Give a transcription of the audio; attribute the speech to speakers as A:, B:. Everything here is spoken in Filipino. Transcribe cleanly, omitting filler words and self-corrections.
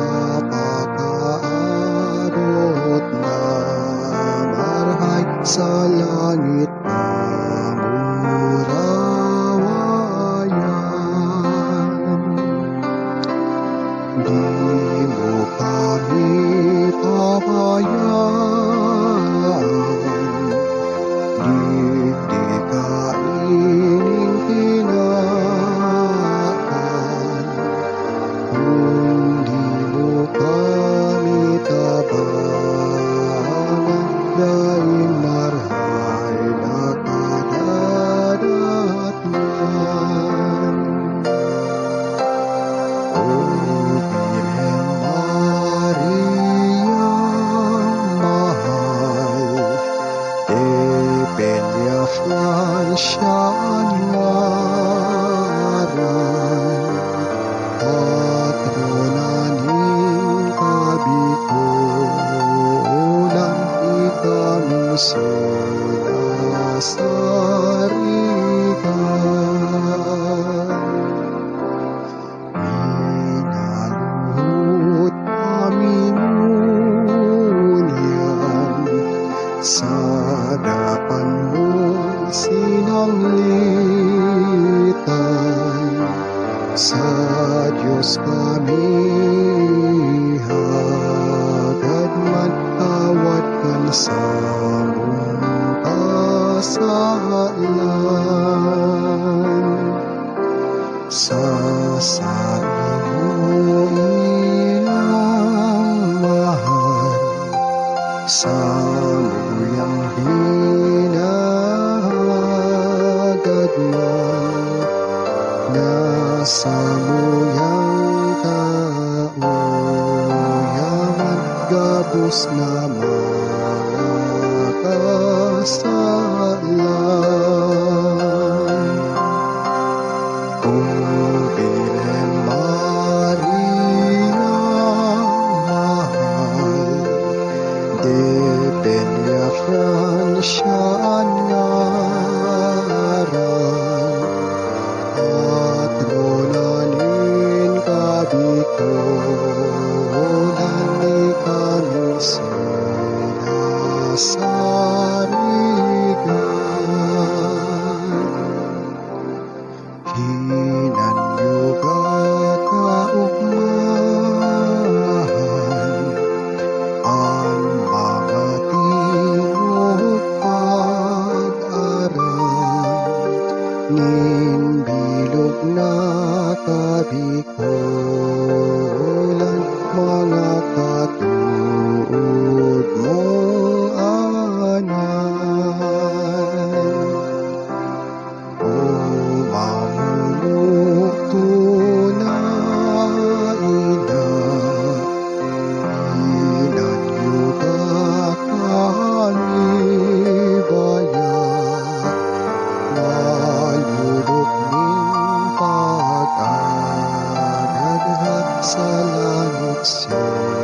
A: napakaabot na marhay sa langit murawayan. Di mo kami pabayaan, digdikainin hinaan. Kung di mo kami tabangan, daing marhay na kadadatnan. O Birhen Maria, mahal, Depenya Francia ang ngaran, patronanin kabikulan, ikaming sinasarigan. Minaluhot namin ngunyan sa harapan mong sinanglitan. Sa Diyos kami hagad man, tawad kan sa mong kasalan. Sa sabi mo ilang mahal, sa muyang hinahagad man, nasa muyang kauyaman, gabos na mga kasalan. O Birhen Maria, mahal, Depenya Francia ang ngaran, patronanin kabikulan, ikaming sinasarigan. Hinanyugat kaugmahan ang mga tingog pag-aral, ninbilog na kabikulan, mga katuod mong anan. O mamumukto na ina, hinanyugat kami bayan, malulog ning pag-agadhat sa langit siya.